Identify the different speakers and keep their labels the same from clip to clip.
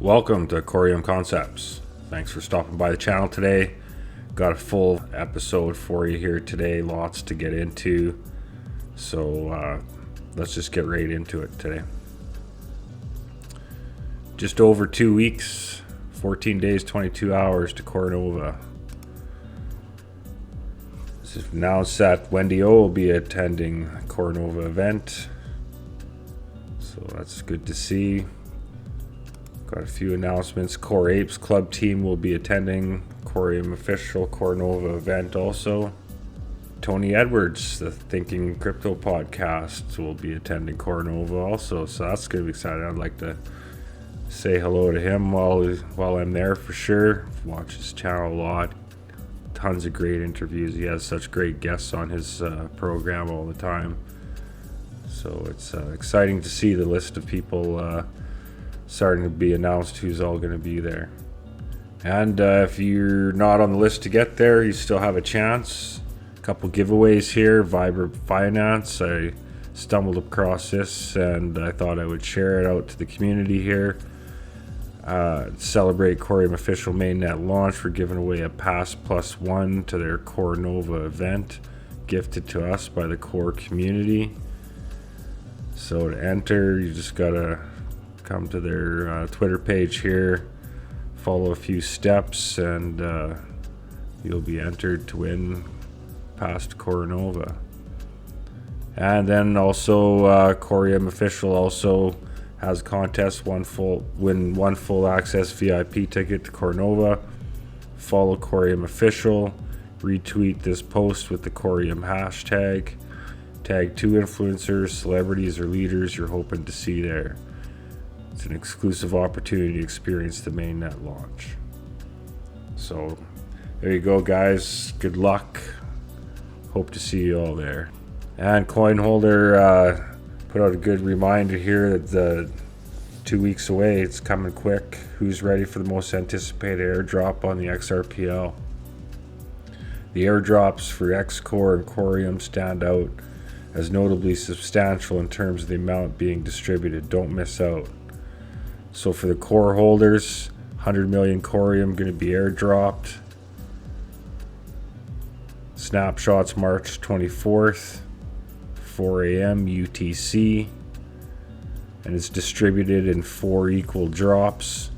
Speaker 1: Welcome to Coreum Concepts. Thanks for stopping by the channel today. Got a full episode for you here today, lots to get into. So let's just get right into it today. Just over 2 weeks, 14 days, 22 hours to Coronova. This is announced that Wendy O will be attending the Coronova event. So that's good to see. Got a few announcements. Core Apes Club team will be attending Coreum official Coronova event also. Tony Edwards, the Thinking Crypto podcast, will be attending Coronova also. So that's going to be exciting. I'd like to say hello to him while I'm there for sure. Watch his channel a lot. Tons of great interviews. He has such great guests on his program all the time. So it's exciting to see the list of people starting to be announced who's all going to be there. And if you're not on the list to get there, you still have a chance. A couple giveaways here. Viber Finance, I stumbled across this and I thought I would share it out to the community here. Celebrate Coreum official mainnet launch. We're giving away a Pass Plus One to their Coronova event, gifted to us by the Core community. So to enter, you just gotta come to their Twitter page here, follow a few steps, and you'll be entered to win past Coronova. And then also Coreum official also has a contest, win one full access VIP ticket to Coronova. Follow Coreum official, retweet this post with the Coreum hashtag, tag 2 influencers, celebrities, or leaders you're hoping to see there. It's an exclusive opportunity to experience the mainnet launch. So there you go, guys. Good luck. Hope to see you all there. And CoinHolder put out a good reminder here that 2 weeks away, it's coming quick. Who's ready for the most anticipated airdrop on the XRPL? The airdrops for XCore and Coreum stand out as notably substantial in terms of the amount being distributed. Don't miss out. So for the core holders, 100 million Coreum going to be airdropped. Snapshots March 24th, 4 a.m. UTC. And it's distributed in 4 equal drops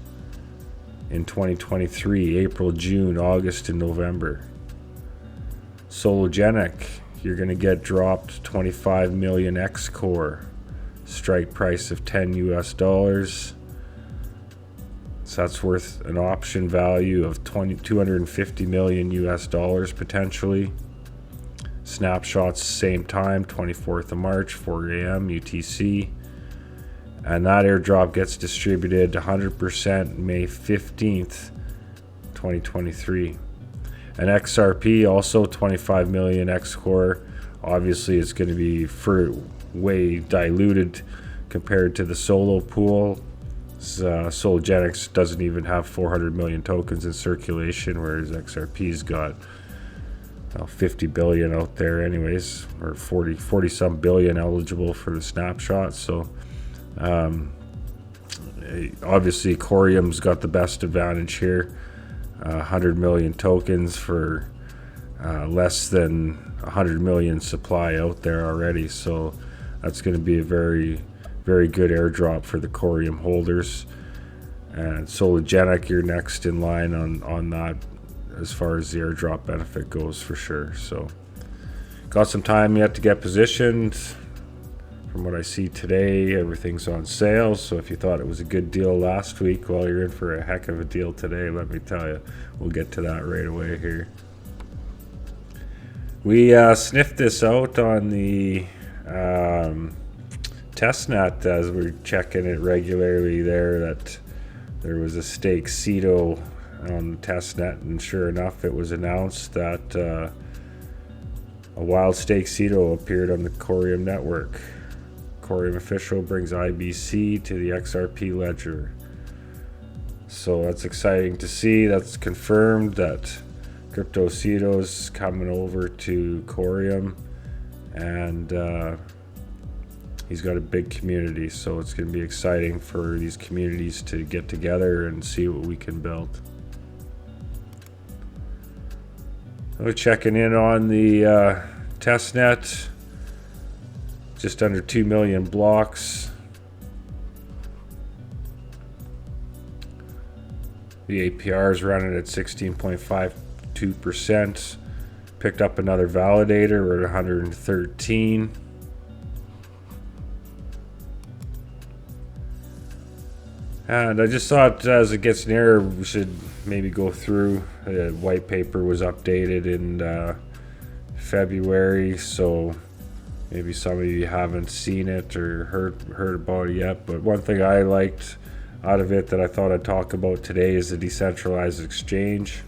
Speaker 1: in 2023, April, June, August, and November. Sologenic, you're going to get dropped 25 million XCore. Strike price of $10 US. So that's worth an option value of $250 million US potentially. Snapshots same time, 24th of March, 4 a.m. UTC. And that airdrop gets distributed 100% May 15th, 2023. And XRP also 25 million XCore. Obviously it's going to be way diluted compared to the solo pool. Sologenics doesn't even have 400 million tokens in circulation, whereas XRP's got 50 billion out there anyways, or 40 some billion eligible for the snapshot. So obviously Coreum's got the best advantage here. 100 million tokens for less than 100 million supply out there already. So that's going to be a very good airdrop for the Coreum holders. And Sologenic, you're next in line on that as far as the airdrop benefit goes for sure. So got some time yet to get positioned. From what I see today, everything's on sale. So if you thought it was a good deal last week, well, you're in for a heck of a deal today, let me tell you. We'll get to that right away here. We sniffed this out on the testnet as we're checking it regularly there, that there was a stake CETO on the testnet, and sure enough it was announced that a wild stake CETO appeared on the Coreum network. Coreum official brings IBC to the XRP ledger. So that's exciting to see. That's confirmed that crypto CETO's coming over to Coreum, and He's got a big community, so it's going to be exciting for these communities to get together and see what we can build. We're checking in on the testnet. Just under 2 million blocks. The APR is running at 16.52%. Picked up another validator. We're at 113. And I just thought as it gets nearer, we should maybe go through. The white paper was updated in February, so maybe some of you haven't seen it or heard about it yet. But one thing I liked out of it that I thought I'd talk about today is the decentralized exchange.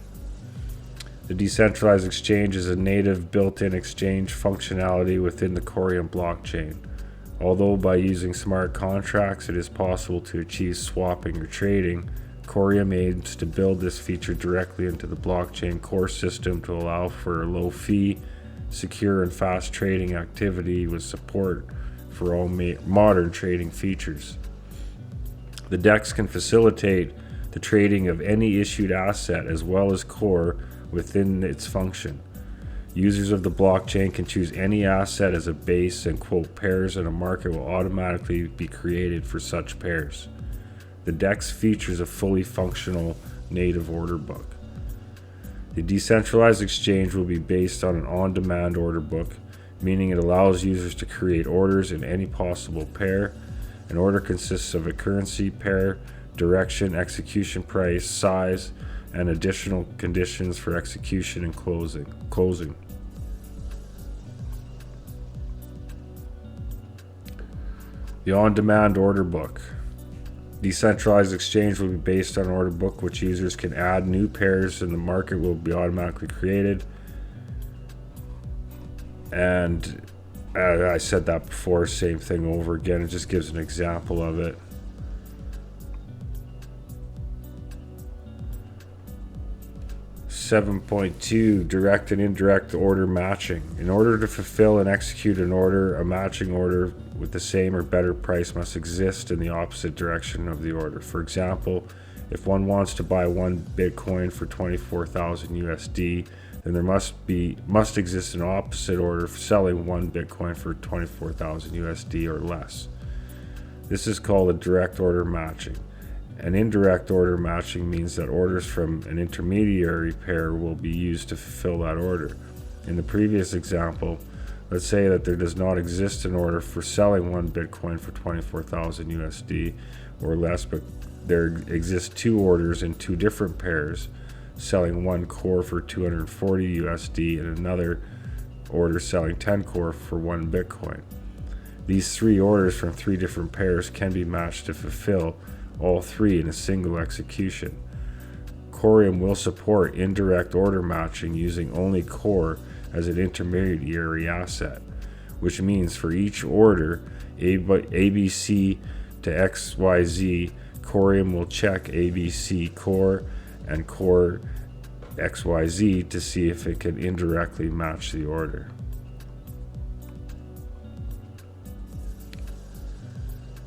Speaker 1: The decentralized exchange is a native built-in exchange functionality within the Coreum blockchain. Although by using smart contracts it is possible to achieve swapping or trading, Coreum aims to build this feature directly into the blockchain core system to allow for a low fee, secure and fast trading activity with support for all modern trading features. The DEX can facilitate the trading of any issued asset as well as core within its function. Users of the blockchain can choose any asset as a base and quote pairs, and a market will automatically be created for such pairs. The DEX features a fully functional native order book. The decentralized exchange will be based on an on-demand order book, meaning it allows users to create orders in any possible pair. An order consists of a currency pair, direction, execution price, size, and additional conditions for execution and closing. The on-demand order book. Decentralized exchange will be based on an order book which users can add new pairs and the market will be automatically created. And I said that before, same thing over again. It just gives an example of it. (7.2) Direct and indirect order matching. In order to fulfill and execute an order, a matching order with the same or better price must exist in the opposite direction of the order. For example, if one wants to buy 1 Bitcoin for 24,000 USD, then there must exist an opposite order for selling 1 Bitcoin for 24,000 USD or less. This is called a direct order matching. An indirect order matching means that orders from an intermediary pair will be used to fulfill that order. In the previous example, let's say that there does not exist an order for selling 1 Bitcoin for 24,000 USD or less, but there exist 2 orders in 2 different pairs, selling 1 core for 240 USD and another order selling 10 core for 1 Bitcoin. These 3 orders from 3 different pairs can be matched to fulfill all 3 in a single execution. Coreum will support indirect order matching using only core as an intermediary asset, which means for each order ABC to XYZ, Coreum will check ABC core and core XYZ to see if it can indirectly match the order.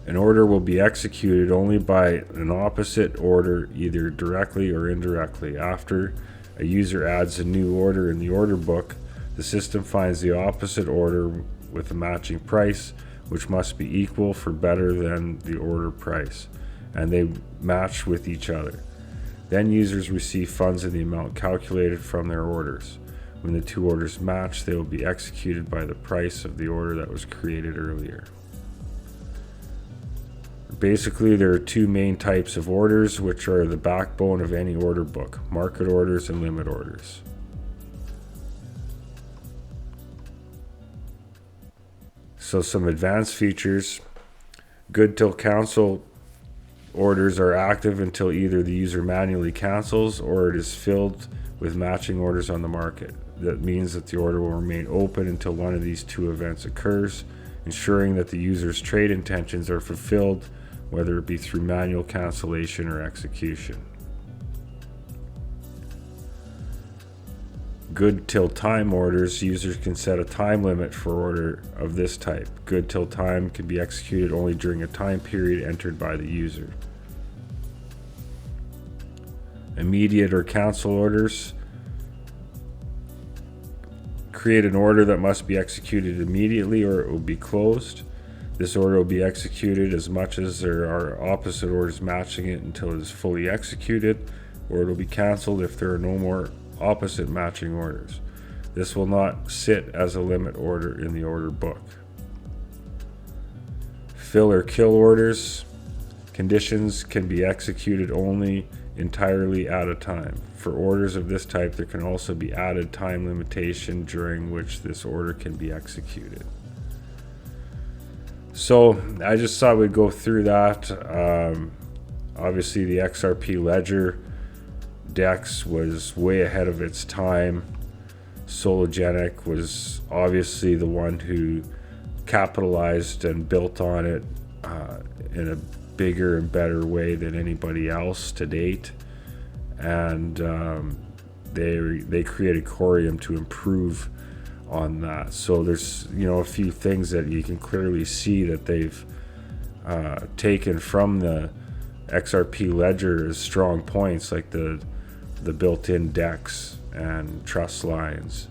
Speaker 1: An order will be executed only by an opposite order, either directly or indirectly. After a user adds a new order in the order book, the system finds the opposite order with a matching price, which must be equal for better than the order price, and they match with each other. Then users receive funds in the amount calculated from their orders. When the 2 orders match, they will be executed by the price of the order that was created earlier. Basically, there are 2 main types of orders, which are the backbone of any order book: market orders and limit orders. So some advanced features. Good till cancel orders are active until either the user manually cancels or it is filled with matching orders on the market. That means that the order will remain open until one of these 2 events occurs, ensuring that the user's trade intentions are fulfilled, whether it be through manual cancellation or execution. good till time orders, users can set a time limit for order of this type. Good till time can be executed only during a time period entered by the user. Immediate or cancel orders. Create an order that must be executed immediately or it will be closed. This order will be executed as much as there are opposite orders matching it until it is fully executed, or it will be canceled if there are no more opposite matching orders. This will not sit as a limit order in the order book. Fill or kill orders. Conditions can be executed only entirely at a time. For orders of this type, there can also be added time limitation during which this order can be executed. So I just thought we'd go through that. Obviously the XRP ledger DEX was way ahead of its time. Sologenic was obviously the one who capitalized and built on it in a bigger and better way than anybody else to date, and they created Coreum to improve on that. So there's a few things that you can clearly see that they've taken from the XRP ledger as strong points, like the built-in DEX and trust lines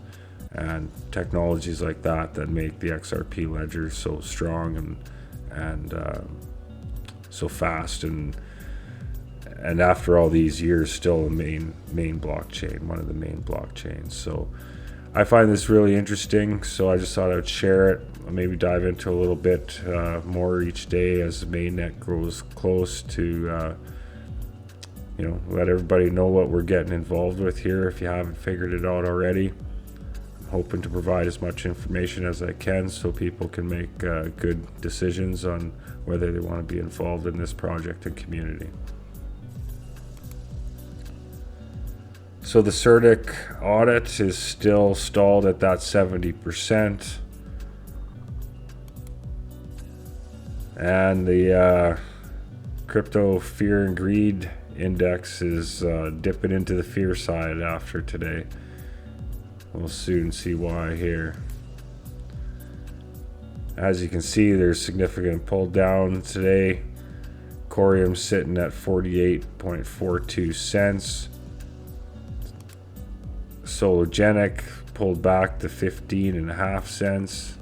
Speaker 1: and technologies like that make the XRP ledger so strong and so fast, and after all these years still a main blockchain, one of the main blockchains. So I find this really interesting, so I just thought I would share it. I'll maybe dive into a little bit more each day as the mainnet grows close to let everybody know what we're getting involved with here if you haven't figured it out already. I'm hoping to provide as much information as I can so people can make good decisions on whether they want to be involved in this project and community. So the CBDC audit is still stalled at that 70%. And the crypto fear and greed index is dipping into the fear side after today. We'll soon see why here. As you can see, there's significant pull down today. Coreum sitting at 48.42 cents. Sologenic pulled back to 15.5 cents.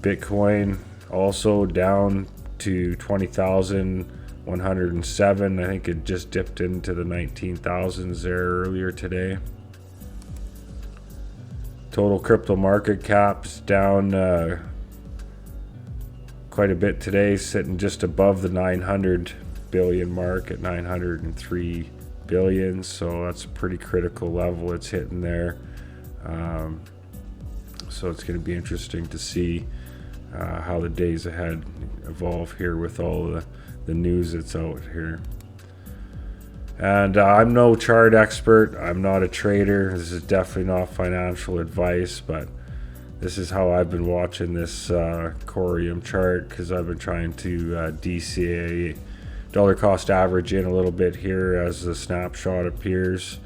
Speaker 1: Bitcoin also down to 20,107. I think it just dipped into the 19,000s there earlier today. Total crypto market cap's down quite a bit today, sitting just above the 900 billion mark at 903 billion. So that's a pretty critical level it's hitting there. So it's going to be interesting to see how the days ahead evolve here with all the news that's out here. And I'm no chart expert. I'm not a trader. This is definitely not financial advice, but this is how I've been watching this Coreum chart, because I've been trying to DCA dollar cost average in a little bit here as the snapshot appears.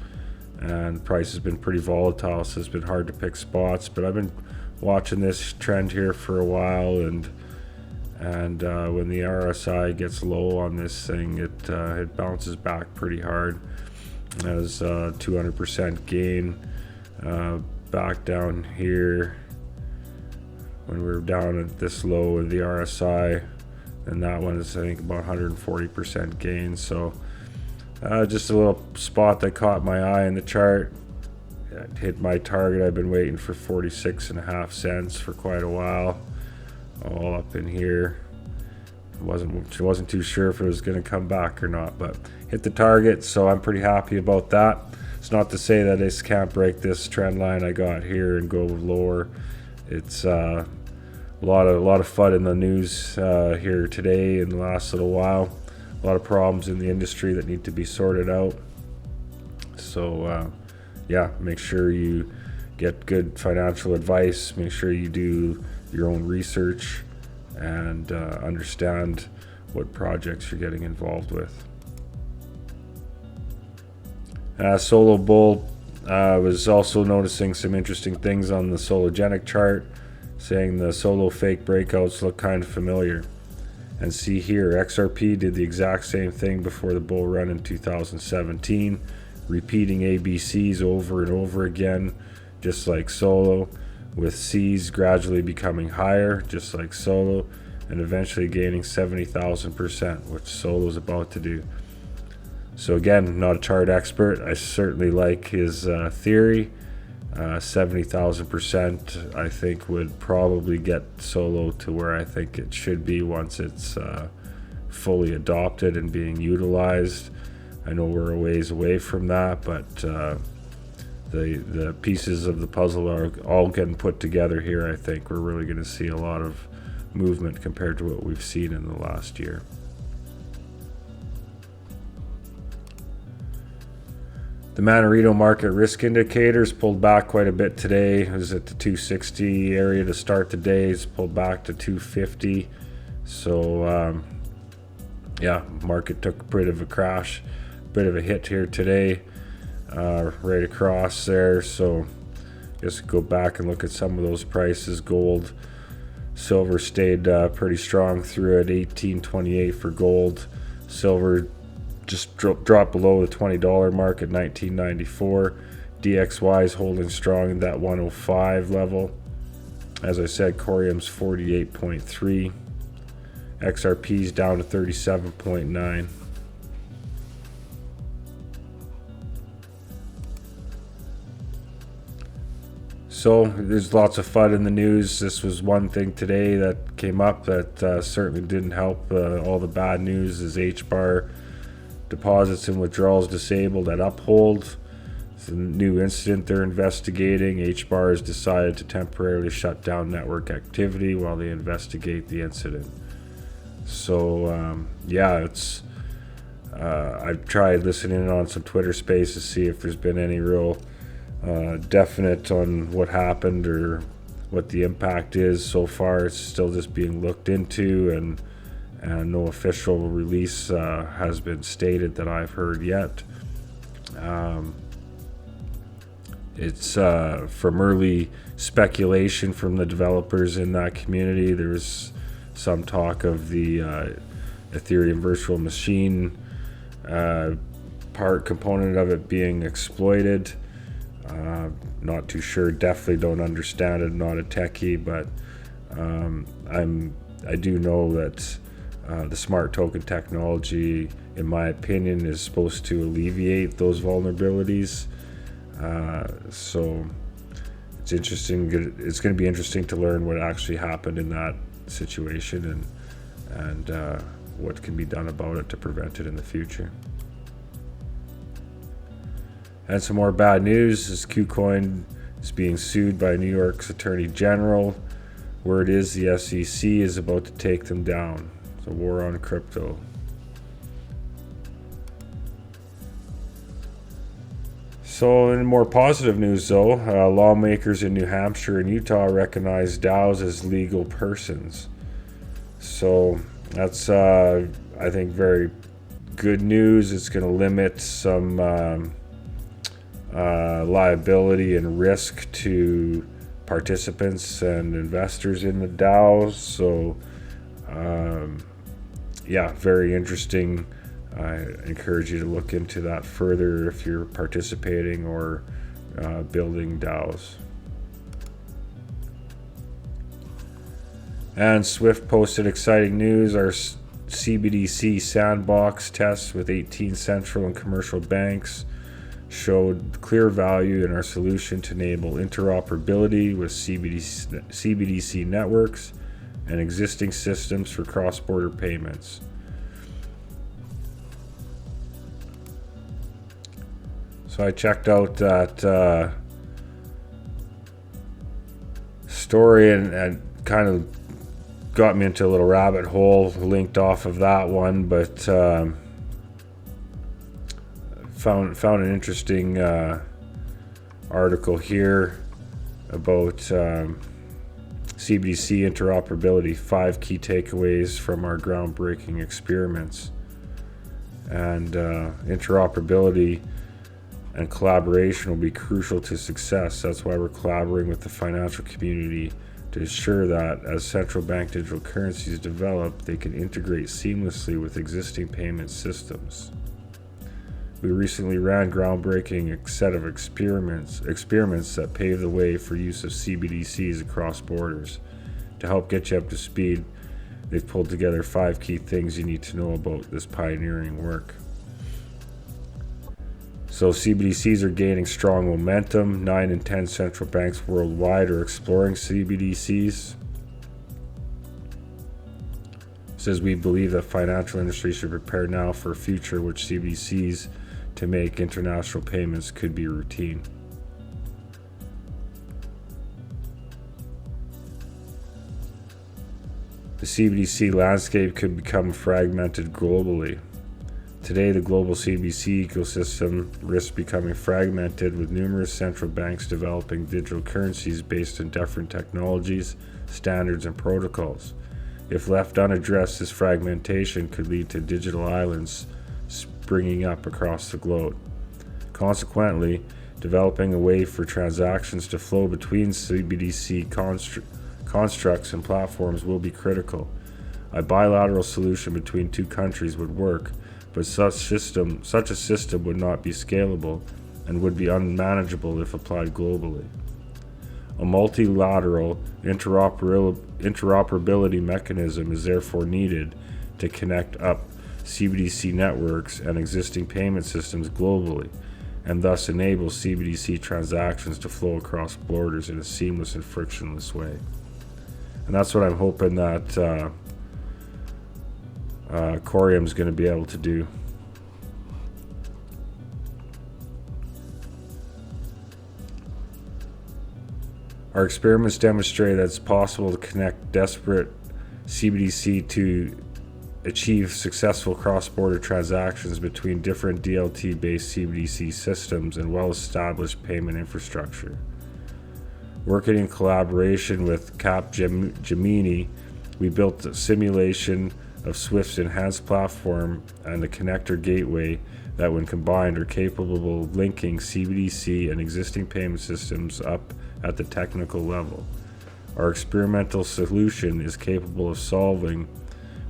Speaker 1: And the price has been pretty volatile, so it's been hard to pick spots, but I've been watching this trend here for a while, and when the RSI gets low on this thing, it bounces back pretty hard. As 200% gain back down here when we were down at this low of the RSI, and that one is I think about 140% gain. So just a little spot that caught my eye in the chart. It hit my target. I've been waiting for 46.5 cents for quite a while, all up in here. Wasn't too sure if it was going to come back or not, but hit the target, so I'm pretty happy about that. It's not to say that I just can't break this trend line I got here and go lower. It's a lot of fun in the news here today in the last little while. A lot of problems in the industry that need to be sorted out. So yeah, make sure you get good financial advice. Make sure you do your own research and understand what projects you're getting involved with. Solo Bull was also noticing some interesting things on the Sologenic chart, saying the solo fake breakouts look kind of familiar. And see here, XRP did the exact same thing before the bull run in 2017, repeating ABCs over and over again, just like Solo, with C's gradually becoming higher, just like Solo, and eventually gaining 70,000%, which Solo's about to do. So again, not a chart expert. I certainly like his theory. 70,000% I think would probably get Solo to where I think it should be once it's fully adopted and being utilized. I know we're a ways away from that, but the pieces of the puzzle are all getting put together here. I think we're really going to see a lot of movement compared to what we've seen in the last year. The Manarino market risk indicators pulled back quite a bit today. It was at the 260 area to start the day. It's pulled back to 250. So, yeah, market took a bit of a crash, bit of a hit here today, right across there. So, just go back and look at some of those prices. Gold, silver stayed pretty strong through at 1828 for gold. Silver just dropped below the $20 mark at 1994. DXY is holding strong at that 105 level. As I said, Coreum's 48.3. XRP's down to 37.9. So there's lots of FUD in the news. This was one thing today that came up that certainly didn't help. All the bad news is HBAR deposits and withdrawals disabled at Uphold. It's a new incident they're investigating. HBAR has decided to temporarily shut down network activity while they investigate the incident. So yeah, it's I've tried listening on some Twitter space to see if there's been any real definite on what happened or what the impact is. So far it's still just being looked into, and no official release has been stated that I've heard yet. It's from early speculation from the developers in that community. There's some talk of the Ethereum virtual machine part component of it being exploited. Not too sure, definitely don't understand it, not a techie, but I do know that the smart token technology, in my opinion, is supposed to alleviate those vulnerabilities. So it's interesting. It's going to be interesting to learn what actually happened in that situation and what can be done about it to prevent it in the future. And some more bad news is KuCoin is being sued by New York's Attorney General. Word is the SEC is about to take them down. A war on crypto. So in more positive news though, lawmakers in New Hampshire and Utah recognize DAOs as legal persons. So that's I think very good news. It's going to limit some liability and risk to participants and investors in the DAOs. So yeah, very interesting. I encourage you to look into that further if you're participating or building DAOs. And Swift posted exciting news. Our CBDC sandbox tests with 18 central and commercial banks showed clear value in our solution to enable interoperability with CBDC networks and existing systems for cross-border payments. So I checked out that story and kind of got me into a little rabbit hole linked off of that one, but found an interesting article here about CBDC interoperability, 5 key takeaways from our groundbreaking experiments. And interoperability and collaboration will be crucial to success. That's why we're collaborating with the financial community to ensure that as central bank digital currencies develop, they can integrate seamlessly with existing payment systems. We recently ran groundbreaking set of experiments that paved the way for use of CBDCs across borders. To help get you up to speed, they've pulled together 5 key things you need to know about this pioneering work. So CBDCs are gaining strong momentum. 9 in 10 central banks worldwide are exploring CBDCs. It says we believe that financial industry should prepare now for a future which CBDCs to make international payments could be routine. The CBDC landscape could become fragmented globally. Today, the global CBDC ecosystem risks becoming fragmented with numerous central banks developing digital currencies based on different technologies, standards, and protocols. If left unaddressed, this fragmentation could lead to digital islands springing up across the globe. Consequently, developing a way for transactions to flow between CBDC constructs and platforms will be critical. A bilateral solution between 2 countries would work, but such a system would not be scalable and would be unmanageable if applied globally. A multilateral interoperability mechanism is therefore needed to connect up CBDC networks and existing payment systems globally, and thus enable CBDC transactions to flow across borders in a seamless and frictionless way. And that's what I'm hoping that Coreum is going to be able to do. Our experiments demonstrate that it's possible to connect disparate CBDC to achieve successful cross-border transactions between different DLT-based CBDC systems and well-established payment infrastructure. Working in collaboration with Capgemini, we built a simulation of Swift's enhanced platform and a connector gateway that, when combined, are capable of linking CBDC and existing payment systems up at the technical level. Our experimental solution is capable of solving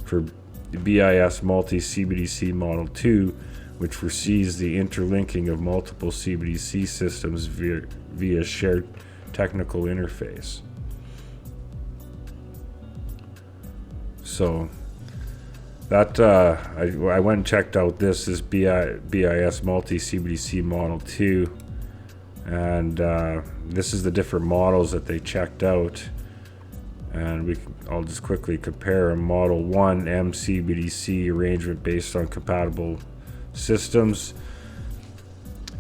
Speaker 1: for BIS multi-CBDC Model 2, which foresees the interlinking of multiple CBDC systems via shared technical interface. So that I went and checked out this BIS multi-CBDC Model 2, and this is the different models that they checked out, and I'll just quickly compare them. Model 1, MCBDC arrangement based on compatible systems.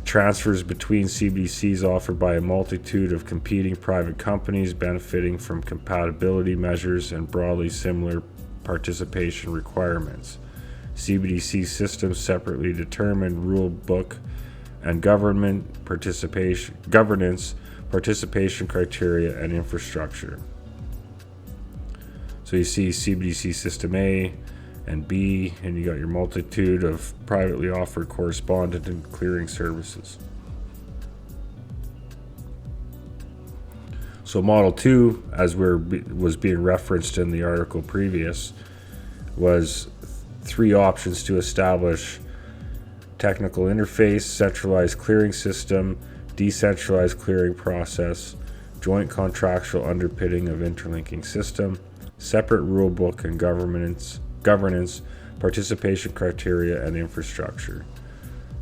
Speaker 1: Transfers between CBDCs offered by a multitude of competing private companies benefiting from compatibility measures and broadly similar participation requirements. CBDC systems separately determine rule book and governance, participation criteria, and infrastructure. So you see CBDC system A and B, and you got your multitude of privately offered correspondent and clearing services. So Model 2, as was being referenced in the article previous, was 3 options to establish technical interface, centralized clearing system, decentralized clearing process, joint contractual underpinning of interlinking system, separate rulebook and governance, participation criteria, and infrastructure.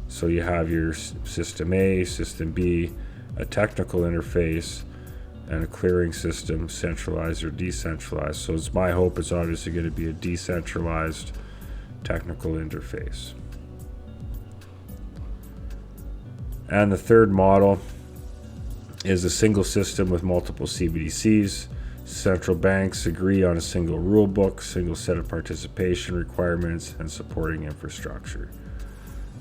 Speaker 1: So you have your system A, system B, a technical interface, and a clearing system, centralized or decentralized. So it's my hope it's obviously going to be a decentralized technical interface. And the third model is a single system with multiple CBDCs. Central banks agree on a single rule book, single set of participation requirements, and supporting infrastructure.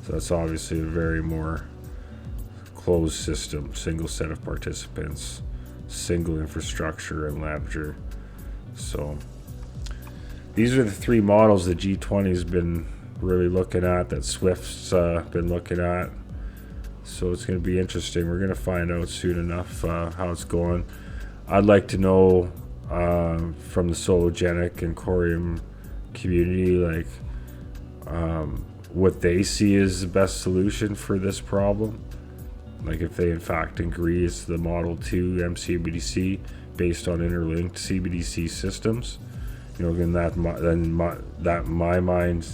Speaker 1: So that's obviously a very more closed system, single set of participants, single infrastructure and ledger. So these are the 3 models that G20 has been really looking at, that Swift's been looking at. So it's going to be interesting. We're going to find out soon enough how it's going. I'd like to know from the Sologenic and Coreum community, like what they see as the best solution for this problem. Like if they in fact agree it's the Model 2 MCBDC based on interlinked CBDC systems. You know, again, that my mind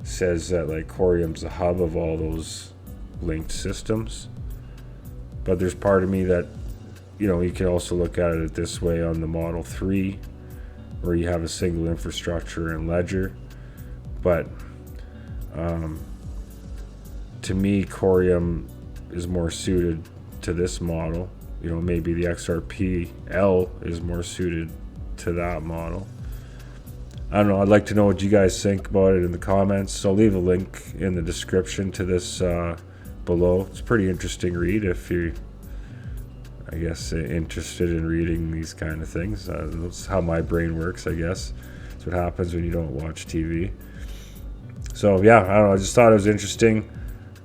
Speaker 1: says that like Coreum's the hub of all those linked systems. But there's part of me that, you know, you can also look at it this way on the Model 3, where you have a single infrastructure and ledger. But to me, Coreum is more suited to this model. You know, maybe the XRP-L is more suited to that model. I don't know. I'd like to know what you guys think about it in the comments. So I'll leave a link in the description to this below. It's a pretty interesting read if you're, I guess, interested in reading these kind of things. That's how my brain works, I guess. That's what happens when you don't watch TV. So yeah, I don't know. I just thought it was interesting.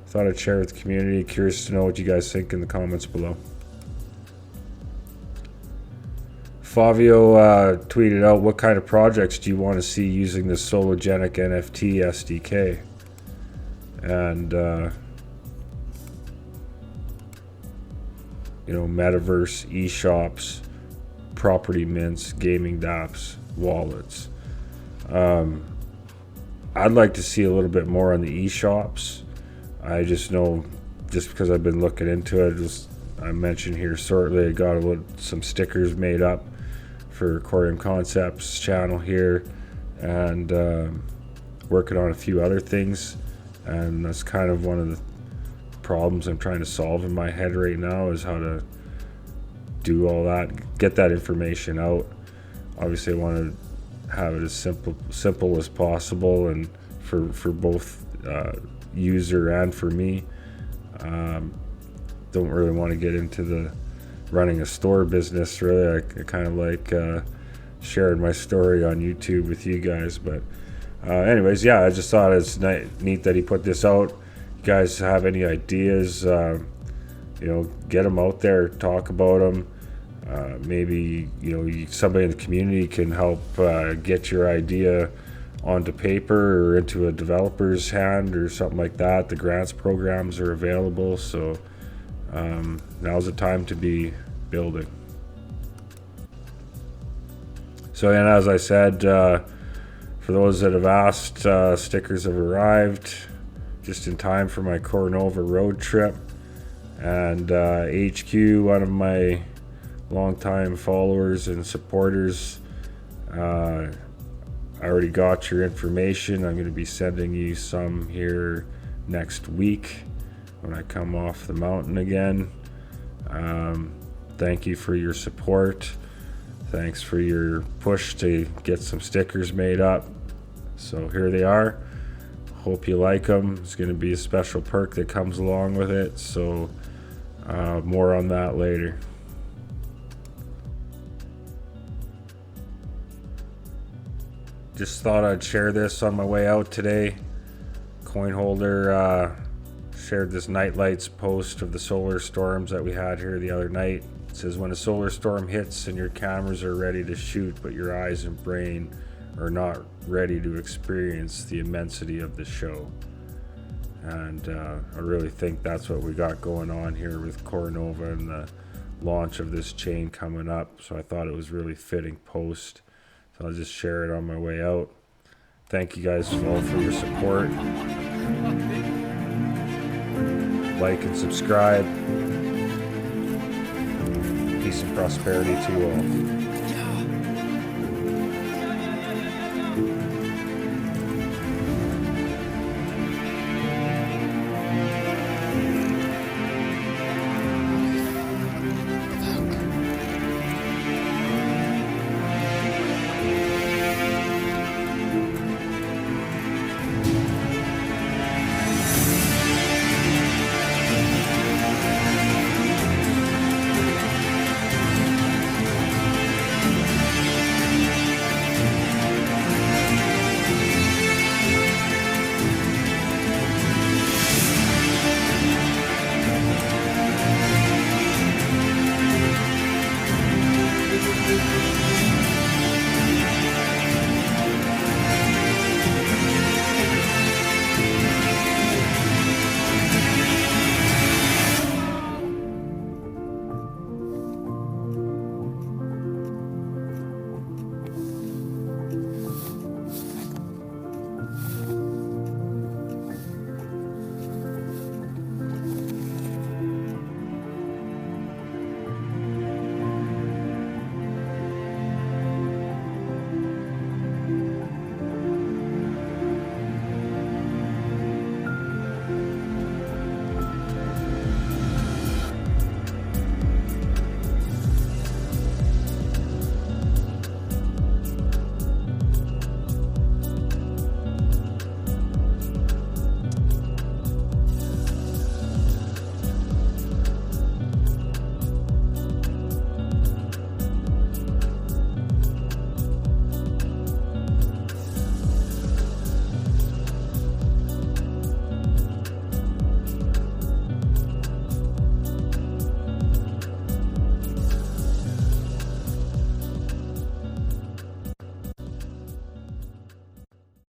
Speaker 1: Thought I'd share with the community. Curious to know what you guys think in the comments below. Favio tweeted out, what kind of projects do you want to see using the Sologenic NFT SDK? And, you know, metaverse, eShops, property mints, gaming dApps, wallets. I'd like to see a little bit more on the eShops. I just know, just because I've been looking into it, I mentioned here shortly, I got some stickers made up for Coreum Concepts channel here, and working on a few other things, and that's kind of one of the problems I'm trying to solve in my head right now, is how to do all that, get that information out. Obviously I want to have it as simple as possible, and for both user and for me. Don't really want to get into the running a store business, really. I kind of like sharing my story on YouTube with you guys. But anyways, yeah, I just thought it's neat that he put this out. You guys have any ideas, you know, get them out there, talk about them. Maybe, you know, somebody in the community can help get your idea onto paper or into a developer's hand or something like that. The grants programs are available, so now's the time to be building. So, and as I said, for those that have asked, stickers have arrived just in time for my Coronova road trip. And HQ, one of my longtime followers and supporters, I already got your information. I'm going to be sending you some here next week when I come off the mountain again. Thank you for your support. Thanks for your push to get some stickers made up. So here they are. Hope you like them. It's going to be a special perk that comes along with it. So more on that later. Just thought I'd share this on my way out today. Coinholder shared this Nightlights post of the solar storms that we had here the other night. It says, when a solar storm hits and your cameras are ready to shoot, but your eyes and brain are not ready to experience the immensity of the show. And I really think that's what we got going on here with Coronova and the launch of this chain coming up. So I thought it was really fitting post. So I'll just share it on my way out. Thank you guys all for your support. Like and subscribe. Peace and prosperity to you all.